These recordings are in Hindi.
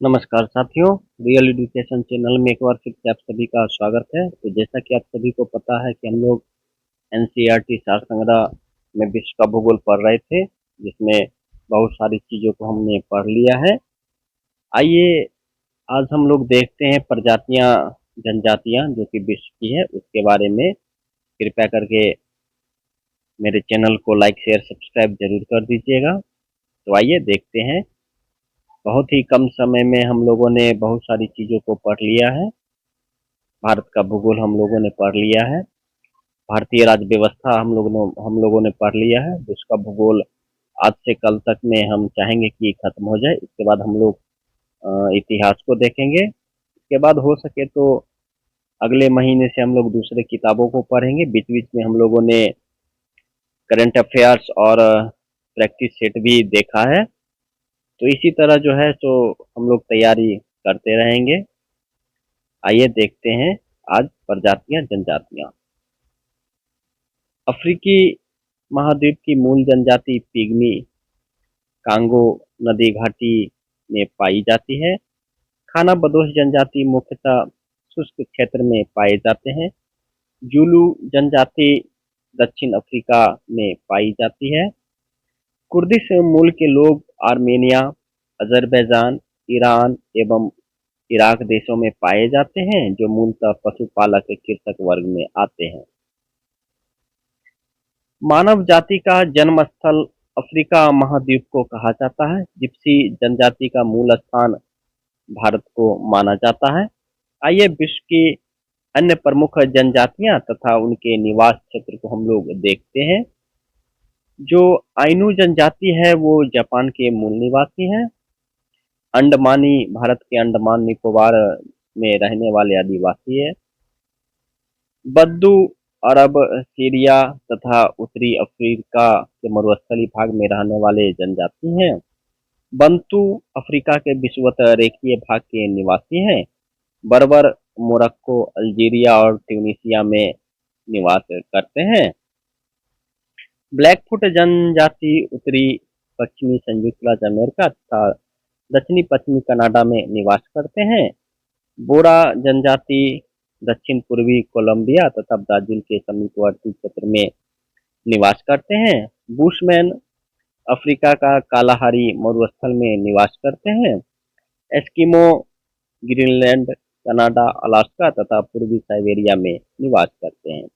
नमस्कार साथियों, रियल एजुकेशन चैनल में एक बार फिर से आप सभी का स्वागत है। तो जैसा कि आप सभी को पता है कि हम लोग एनसीईआरटी सार संग्रह में विश्व का भूगोल पढ़ रहे थे, जिसमें बहुत सारी चीज़ों को हमने पढ़ लिया है। आइए आज हम लोग देखते हैं प्रजातियां, जनजातियां जो कि विश्व की है, उसके बारे में। कृपया करके मेरे चैनल को लाइक शेयर सब्सक्राइब जरूर कर दीजिएगा। तो आइए देखते हैं। बहुत ही कम समय में हम लोगों ने बहुत सारी चीज़ों को पढ़ लिया है। भारत का भूगोल हम लोगों ने पढ़ लिया है। भारतीय राज्य व्यवस्था हम लोगों ने पढ़ लिया है। उसका भूगोल आज से कल तक में हम चाहेंगे कि खत्म हो जाए। इसके बाद हम लोग इतिहास को देखेंगे। इसके बाद हो सके तो अगले महीने से हम लोग दूसरे किताबों को पढ़ेंगे। बीच बीच में हम लोगों ने करंट अफेयर्स और प्रैक्टिस सेट भी देखा है। तो इसी तरह जो है सो हम लोग तैयारी करते रहेंगे। आइए देखते हैं आज प्रजातियां, जनजातियां। अफ्रीकी महाद्वीप की मूल जनजाति पिग्मी कांगो नदी घाटी में पाई जाती है। खानाबदोश जनजाति मुख्यतः शुष्क क्षेत्र में पाए जाते हैं। जूलू जनजाति दक्षिण अफ्रीका में पाई जाती है। कुर्दिश मूल के लोग आर्मेनिया, अजरबैजान, ईरान एवं इराक देशों में पाए जाते हैं, जो मूलतः पशुपालक कृषक वर्ग में आते हैं। मानव जाति का जन्म स्थल अफ्रीका महाद्वीप को कहा जाता है। जिप्सी जनजाति का मूल स्थान भारत को माना जाता है। आइए विश्व की अन्य प्रमुख जनजातियां तथा उनके निवास क्षेत्र को हम लोग देखते हैं। जो आइनू जनजाति है वो जापान के मूल निवासी हैं। अंडमानी भारत के अंडमान निकोबार में रहने वाले आदिवासी है। बद्दू अरब, सीरिया तथा उत्तरी अफ्रीका के मरुस्थलीय भाग में रहने वाले जनजाति हैं। बंतू अफ्रीका के विषुवत-रेखीय भाग के निवासी हैं। बर्बर मोरक्को, अल्जीरिया और ट्यूनीशिया में निवास करते हैं। ब्लैकफुट जनजाति उत्तरी पश्चिमी संयुक्त राज्य अमेरिका तथा दक्षिणी पश्चिमी कनाडा में निवास करते हैं। बोरा जनजाति दक्षिण पूर्वी कोलंबिया तथा ब्राजील के समीपवर्ती क्षेत्र में निवास करते हैं। बुशमैन अफ्रीका का कालाहारी मरुस्थल में निवास करते हैं। एस्किमो ग्रीनलैंड, कनाडा, अलास्का तथा पूर्वी साइबेरिया में निवास करते हैं।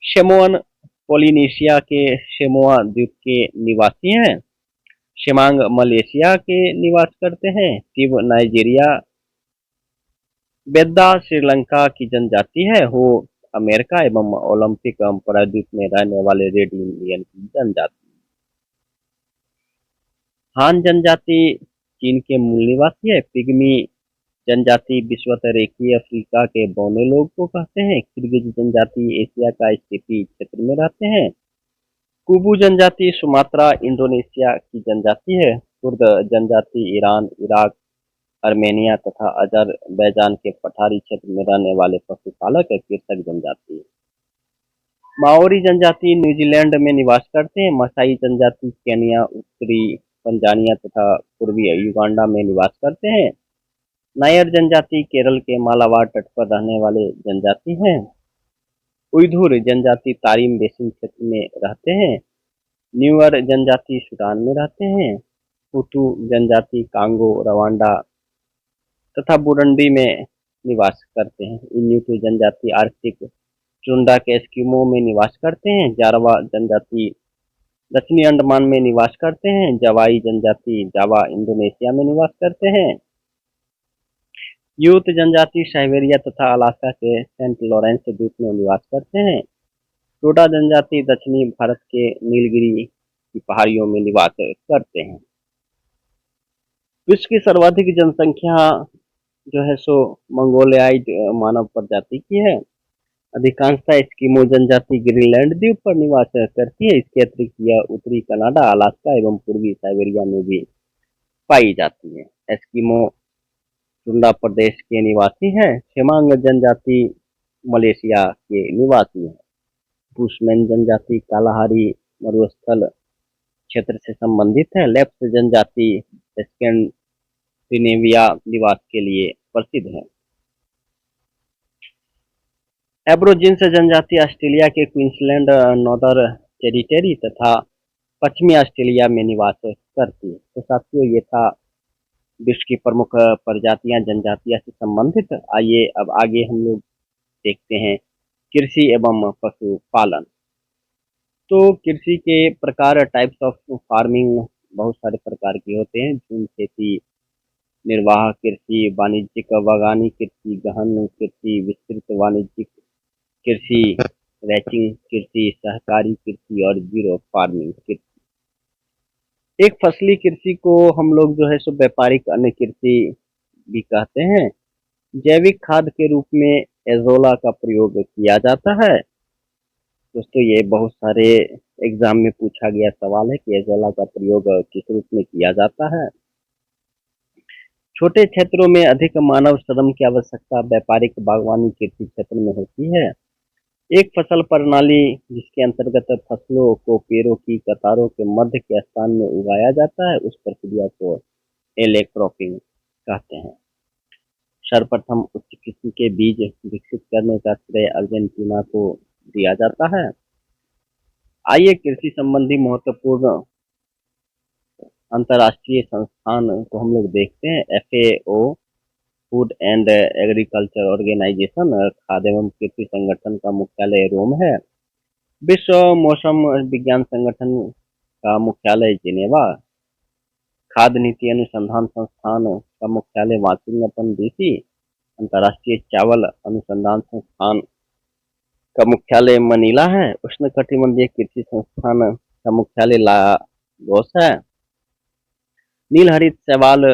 शेमोअन पोलिनेशिया के शेमोआ द्वीप के निवासी हैं। शेमांग मलेशिया के निवास करते हैं। तिब नाइजीरिया, बेद्दा श्रीलंका की जनजाति है। हो अमेरिका एवं ओलंपिक प्रायद्वीप में रहने वाले रेड इंडियन की जनजाति। हान जनजाति चीन के मूल निवासी है। पिग्मी जनजाति विषुवत-रेखीय अफ्रीका के बौने लोग को कहते हैं। किर्गिज जनजाति एशिया का स्टेपी क्षेत्र में रहते हैं। कुबू जनजाति सुमात्रा, इंडोनेशिया की जनजाति है। कुर्द जनजाति ईरान, इराक, आर्मेनिया तथा अजरबैजान के पठारी क्षेत्र में रहने वाले पशुपालक कृषक जनजाति है। माओरी जनजाति न्यूजीलैंड में निवास करते हैं। मसाई जनजाति केन्या, उत्तरी तंजानिया तथा पूर्वी युगांडा में निवास करते हैं। नायर जनजाति केरल के मालाबार तट पर रहने वाले जनजाति हैं। उइघुर जनजाति तारिम बेसिन क्षेत्र में रहते हैं। न्यूअर जनजाति सूडान में रहते हैं। हुतू जनजाति कांगो, रवांडा तथा बुरुंडी में निवास करते हैं। इन्यूट जनजाति आर्कटिक टुंड्रा के एस्किमो में निवास करते हैं। जारवा जनजाति दक्षिणी अंडमान में निवास करते हैं। जवाई जनजाति जावा, इंडोनेशिया में निवास करते हैं। यूत जनजाति साइबेरिया तथा अलास्का के सेंट लॉरेंस द्वीप में निवास करते हैं। टोडा जनजाति दक्षिणी भारत के नीलगिरी की पहाड़ियों में निवास करते हैं। विश्व की सर्वाधिक जनसंख्या जो है सो मंगोलियाइड मानव प्रजाति की है। अधिकांशतः एस्किमो जनजाति ग्रीनलैंड द्वीप पर निवास करती है। इसके अतिरिक्त यह उत्तरी कनाडा, अलास्का एवं पूर्वी साइबेरिया में भी पाई जाती है। एस्किमो टुंड्रा प्रदेश के निवासी हैं। शेमांग जनजाति मलेशिया के निवासी हैं। बुशमैन जनजाति कालाहारी मरुस्थल क्षेत्र से संबंधित है। लेप्स जनजाति प्रिनेविया निवास के लिए प्रसिद्ध है। एब्रोजिन्स जनजाति ऑस्ट्रेलिया के क्वींसलैंड, नॉर्दर्न टेरिटरी तथा पश्चिमी ऑस्ट्रेलिया में निवास करती है। तो साथियों, ये था विश्व की प्रमुख प्रजातियां जनजातियां से संबंधित। आइए अब आगे हम लोग देखते हैं कृषि एवं पशुपालन। तो कृषि के प्रकार, टाइप्स ऑफ फार्मिंग बहुत सारे प्रकार के होते हैं। झूम खेती, निर्वाह कृषि, वाणिज्यिक बागवानी कृषि, गहन कृषि, विस्तृत वाणिज्यिक कृषि, रैंचिंग कृषि, सहकारी कृषि और जीरो फार्मिंग कृषि। एक फसली कृषि को हम लोग जो है सो व्यापारिक अन्य कृषि भी कहते हैं। जैविक खाद के रूप में एजोला का प्रयोग किया जाता है। दोस्तों, ये बहुत सारे एग्जाम में पूछा गया सवाल है कि एजोला का प्रयोग किस रूप में किया जाता है। छोटे क्षेत्रों में अधिक मानव श्रम की आवश्यकता व्यापारिक बागवानी कृषि क्षेत्र में होती है। एक फसल प्रणाली जिसके अंतर्गत फसलों को पेड़ों की कतारों के मध्य के स्थान में उगाया जाता है, उस प्रक्रिया को एलेक्ट्रोपिंग कहते हैं। सर्वप्रथम उच्च किस्म के बीज विकसित करने का श्रेय अर्जेंटीना को दिया जाता है। आइए कृषि संबंधी महत्वपूर्ण अंतर्राष्ट्रीय संस्थान को हम लोग देखते हैं। FAO, food and agriculture organisation, खाद्य एवं कृषि संगठन का मुख्यालय रोम है। विश्व मौसम विज्ञान संगठन का मुख्यालय जिनेवा। खाद्य नीति अनुसंधान संस्थान का मुख्यालय वाशिंगटन DC। अंतर्राष्ट्रीय चावल अनुसंधान संस्थान का मुख्यालय मनीला है। उष्णकटिबंधीय कृषि संस्थान का मुख्यालय लागोस है। नील हरित शैवाल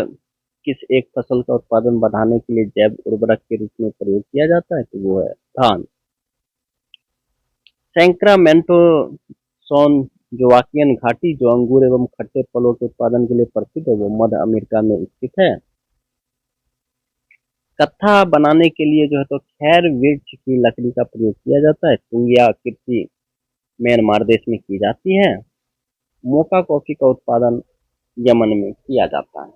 किस एक फसल का उत्पादन बढ़ाने के लिए जैव उर्वरक के रूप में प्रयोग किया जाता है? तो वो है धान। सैक्रामेंटो सॉन जोवाकियन घाटी, जो अंगूर एवं खट्टे फलों के उत्पादन के लिए प्रसिद्ध है, वो मध्य अमेरिका में स्थित है। कत्था बनाने के लिए जो है तो खैर वृक्ष की लकड़ी का प्रयोग किया जाता है। तुंगिया कृषि म्यांमार देश में की जाती है। मोका कॉफी का उत्पादन यमन में किया जाता है।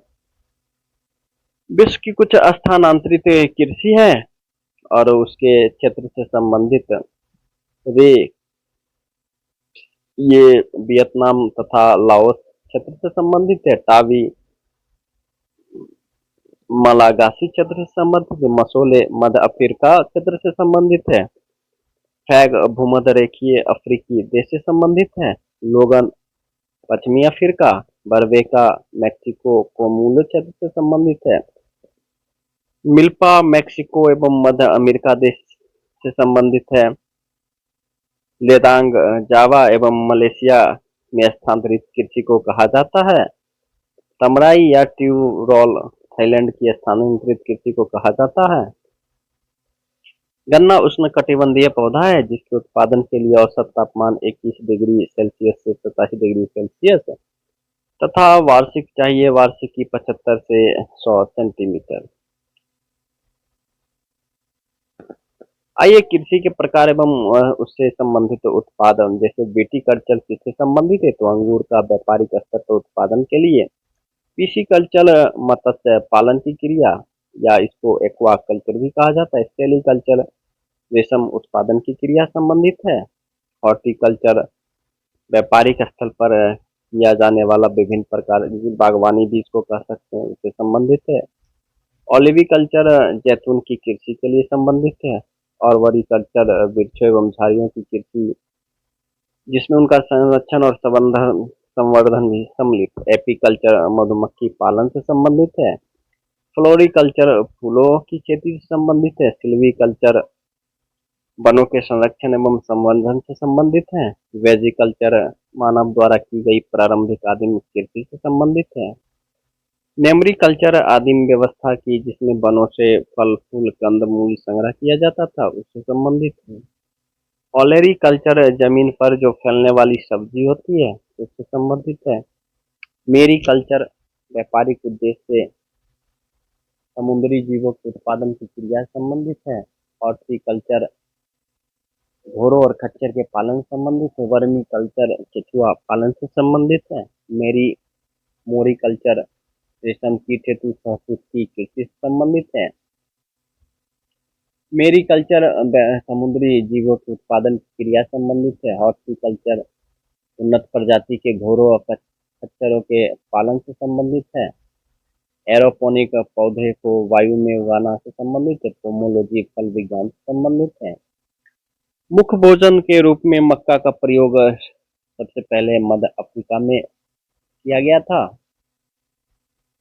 विश्व की कुछ स्थानांतरित कृषि है और उसके क्षेत्र से संबंधित वे ये वियतनाम तथा लाओस क्षेत्र से संबंधित है। टावी मलागासी क्षेत्र से संबंधित है। मसोले मध्य अफ्रीका क्षेत्र से संबंधित है। फैग भूमध्य रेखीय अफ्रीकी देश से संबंधित है। लोगन पश्चिमी अफ्रीका। बरबेका मैक्सिको कोमूलो क्षेत्र से संबंधित है। मिल्पा मैक्सिको एवं मध्य अमेरिका देश से संबंधित है। लेदांग जावा एवं मलेशिया में स्थानांतरित कृषि को कहा जाता है। तमराई या ट्यूरोल थाईलैंड की स्थानांतरित कृषि को कहा जाता है। गन्ना उष्णकटिबंधीय पौधा है जिसके उत्पादन के लिए औसत तापमान 21 डिग्री सेल्सियस से 87 डिग्री सेल्सियस तथा वार्षिक चाहिए। वार्षिकी 75 से 100 सेंटीमीटर। आइए कृषि के प्रकार एवं उससे संबंधित उत्पादन, जैसे विटीकल्चर किससे संबंधित है? तो अंगूर का व्यापारिक स्तर पर उत्पादन के लिए। पिसीकल्चर मत्स्य पालन की क्रिया, या इसको एक्वा कल्चर भी कहा जाता है। सेरीकल्चर रेशम उत्पादन की क्रिया संबंधित है। हॉर्टिकल्चर व्यापारिक स्थल पर किया जाने वाला विभिन्न प्रकार की बागवानी भी इसको कह सकते हैं, उससे संबंधित है। ओलिविकल्चर जैतून की कृषि के लिए संबंधित है। और वरीकल्चर वृक्षों एवं झाड़ियों की कृषि जिसमें उनका संरक्षण और संवर्धन संवर्धन भी सम्मिलित। एपीकल्चर मधुमक्खी पालन से संबंधित है। फ्लोरिकल्चर फूलों की खेती से संबंधित है। सिल्वीकल्चर वनों के संरक्षण एवं संवर्धन से संबंधित है। वेजिकल्चर मानव द्वारा की गई प्रारंभिक आदिम कृषि से संबंधित है। मेमोरी कल्चर आदिम व्यवस्था की जिसमें वनों से फल फूल कंद मूल संग्रह किया जाता था, उससे संबंधित है। ऑलेरी कल्चर जमीन पर जो फैलने वाली सब्जी होती है उससे संबंधित है। मेरी कल्चर व्यापारिक उद्देश्य से समुद्री जीवों के उत्पादन की क्रिया से संबंधित है। हॉर्टिकल्चर घोड़ों और खच्चर के पालन से संबंधित है। वर्मी कल्चर केचुआ पालन से संबंधित है। मेरी मोरी कल्चर रेशम कीट हेतु शहतूत की कृषि से संबंधित है। मेरीकल्चर समुद्री जीवों के उत्पादन की क्रिया संबंधित है। हॉर्टिकल्चर उन्नत प्रजाति के घोड़ों और खच्चरों के पालन से संबंधित है। एरोपोनिक पौधे को वायु में उगाना से संबंधित है। पोमोलॉजी फल विज्ञान से संबंधित है। मुख्य भोजन के रूप में मक्का का प्रयोग सबसे पहले मध्य अफ्रीका में किया गया था।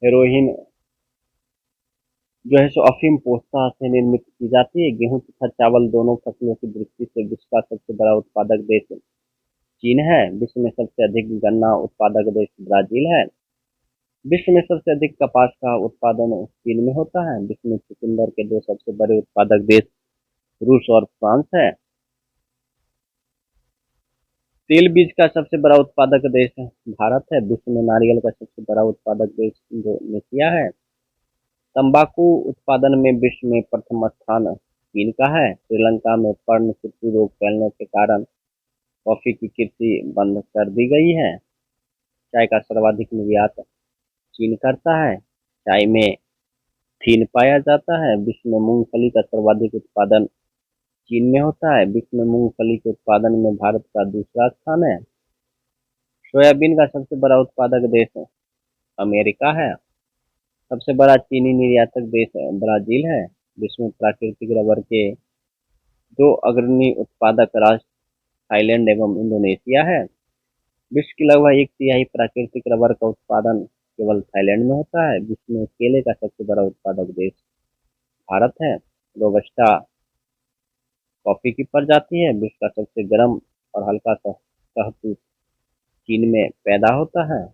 हेरोइन जो है सो अफीम पोस्ता से निर्मित की जाती है। गेहूं तथा चावल दोनों फसलों की दृष्टि से विश्व का सबसे बड़ा उत्पादक देश चीन है। विश्व में सबसे अधिक गन्ना उत्पादक देश ब्राजील है। विश्व में सबसे अधिक कपास का उत्पादन चीन में होता है। विश्व में चुकंदर के दो सबसे बड़े उत्पादक देश रूस और फ्रांस है। तेल बीज का सबसे बड़ा उत्पादक देश भारत है। विश्व में नारियल का सबसे बड़ा उत्पादक देश इंडोनेशिया है। तंबाकू उत्पादन में विश्व में प्रथम स्थान चीन का है। श्रीलंका में पर्ण कुंची रोग फैलने के कारण कॉफी की खेती बंद कर दी गई है। चाय का सर्वाधिक निर्यात चीन करता है। चाय में थीन पाया जाता है। विश्व में मूंगफली का सर्वाधिक उत्पादन चीन में होता है। विश्व में मूंगफली के उत्पादन में भारत का दूसरा स्थान है। सोयाबीन का सबसे बड़ा उत्पादक देश अमेरिका है। सबसे बड़ा चीनी निर्यातक देश ब्राजील है। विश्व में प्राकृतिक रबर के दो अग्रणी उत्पादक राष्ट्र थाईलैंड एवं इंडोनेशिया है। विश्व की लगभग एक तिहाई प्राकृतिक रबर का उत्पादन केवल थाईलैंड में होता है। विश्व में केले का सबसे बड़ा उत्पादक देश भारत है। रोबस्टा कॉफी की प्रजाति है। विश्व का सबसे गर्म और हल्का शहतूत चीन में पैदा होता है।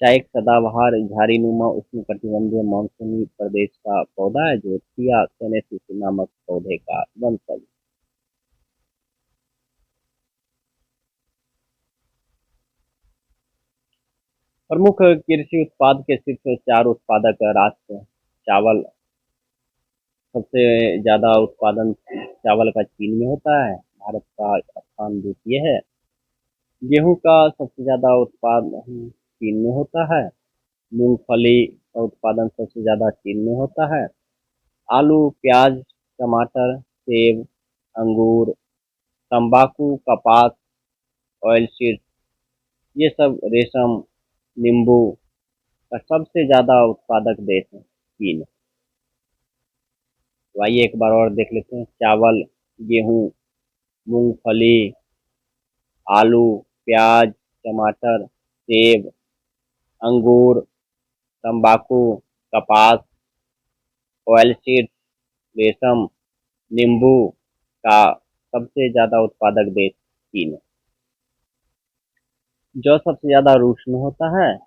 चाय एक सदाबहार झाड़ीनुमा उष्णकटिबंधीय मानसूनी प्रदेश का पौधा है जो थिया सेनेसिस नामक पौधे का वंशज। प्रमुख कृषि उत्पाद के शीर्ष चार उत्पादक राष्ट्र चावल सबसे ज्यादा उत्पादन चावल का चीन में होता है। भारत का स्थान द्वितीय है। गेहूं का सबसे ज्यादा उत्पादन चीन में होता है। मूंगफली का उत्पादन सबसे ज्यादा चीन में होता है। आलू, प्याज, टमाटर, सेब, अंगूर, तंबाकू, कपास, ऑयलसीड ये सब रेशम, नींबू का सबसे ज्यादा उत्पादक देश है चीन। तो आइए एक बार और देख लेते हैं। चावल, गेहूं, मूंगफली, आलू, प्याज, टमाटर, सेब, अंगूर, तंबाकू, कपास, ऑयलसीड, रेशम, नींबू का सबसे ज्यादा उत्पादक देश चीन है। जो सबसे ज्यादा रूस में होता है।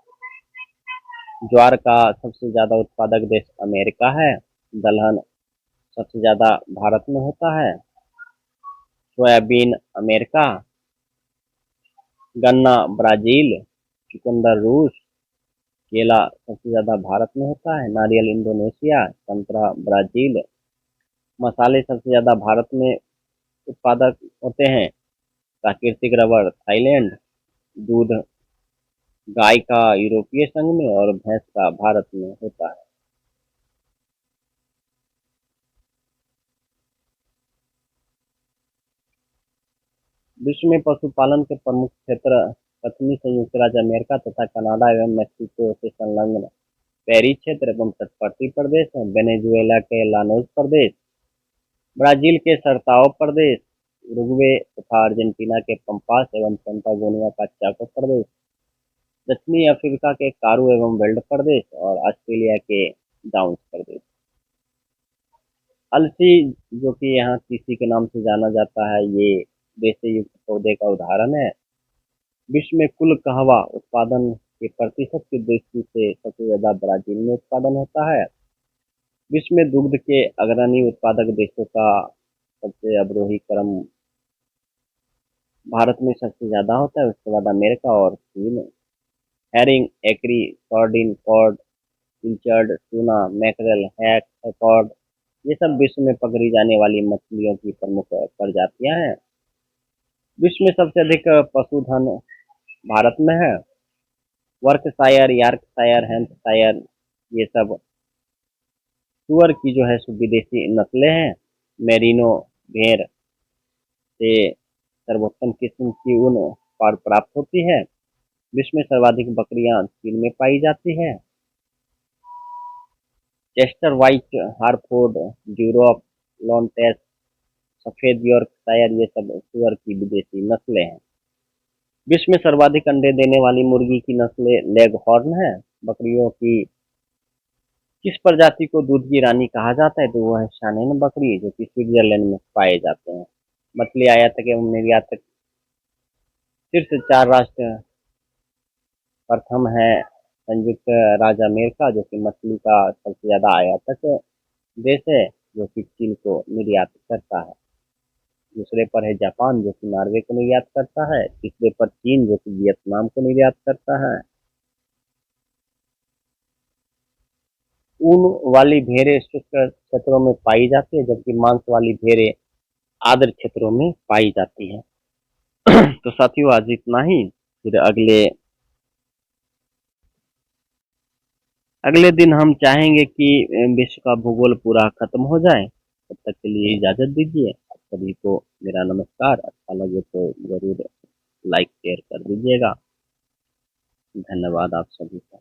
ज्वार का सबसे ज्यादा उत्पादक देश अमेरिका है। दलहन सबसे ज्यादा भारत में होता है। सोयाबीन अमेरिका, गन्ना ब्राजील, चुकंदर रूस, केला सबसे ज्यादा भारत में होता है। नारियल इंडोनेशिया, संतरा ब्राजील, मसाले सबसे ज्यादा भारत में उत्पादक होते हैं। प्राकृतिक रबर थाईलैंड, दूध गाय का यूरोपीय संघ में और भैंस का भारत में होता है। विश्व में पशुपालन के प्रमुख क्षेत्र पश्चिमी संयुक्त राज्य अमेरिका तथा कनाडा एवं मेक्सिको से संलग्न पेरी क्षेत्र एवं तटवर्ती प्रदेश हैं। वेनेजुएला के लानोस प्रदेश, ब्राजील के सरताओ प्रदेश, उरुग्वे तथा अर्जेंटीना के पंपास एवं पेंटागोनिया का चाको प्रदेश, दक्षिणी अफ्रीका के कारू एवं वेल्ड प्रदेश और ऑस्ट्रेलिया के डाउन्स प्रदेश। अलसी जो कि यहाँ तीसी के नाम से जाना जाता है, ये रेशे युक्त पौधे का उदाहरण है। विश्व में कुल कहवा उत्पादन के प्रतिशत की दृष्टि से सबसे ज्यादा ब्राजील में उत्पादन होता है। विश्व में दुग्ध के अग्रणी उत्पादक देशों का सबसे अवरोही क्रम भारत में सबसे ज्यादा होता है, उसके बाद अमेरिका और चीन। हैरिंग, एकरी, सॉर्डिन, कॉड, पिल्चर्ड, टूना, मैकरेल, हैक, हैकॉर्ड ये सब विश्व में पकड़ी जाने वाली मछलियों की प्रमुख प्रजातियां हैं। विश्व में सबसे अधिक पशुधन भारत में है। वर्कशायर, यॉर्कशायर, हैम्पशायर, ये सब सुअर की जो है सो विदेशी नस्लें हैं। मेरिनो भेड़ से सर्वोत्तम किस्म की ऊन प्राप्त होती है। विश्व में सर्वाधिक बकरियां चीन में पाई जाती है। चेस्टर वाइट, हारफोर्ड, ड्यूरोक, लॉन्टेस, सफेद यॉर्कशायर, ये सब सुअर की विदेशी नस्लें हैं। विश्व में सर्वाधिक अंडे देने वाली मुर्गी की नस्ल लेगहॉर्न है। बकरियों की किस प्रजाति को दूध की रानी कहा जाता है? तो वो है शानेन बकरी, जो कि स्विट्जरलैंड में पाए जाते हैं। मछली आयातक एवं निर्यातक शीर्ष 4 राष्ट्र प्रथम है संयुक्त राज्य अमेरिका, जो कि मछली का सबसे ज्यादा आयातक देश है, जो कि चीन को निर्यात करता है। दूसरे पर है जापान, जो कि नॉर्वे को निर्यात करता है। तीसरे पर चीन, जो कि वियतनाम को निर्यात करता है। ऊन वाली भेड़ें शुष्क क्षेत्रों में पाई जाती है, जबकि मांस वाली भेड़ें आर्द्र क्षेत्रों में पाई जाती है। तो साथियों, आज इतना ही। फिर अगले दिन हम चाहेंगे कि विश्व का भूगोल पूरा खत्म हो जाए। तब तक के लिए इजाजत दीजिए। आप सभी को मेरा नमस्कार। अच्छा लगे तो जरूर लाइक शेयर कर दीजिएगा। धन्यवाद आप सभी का।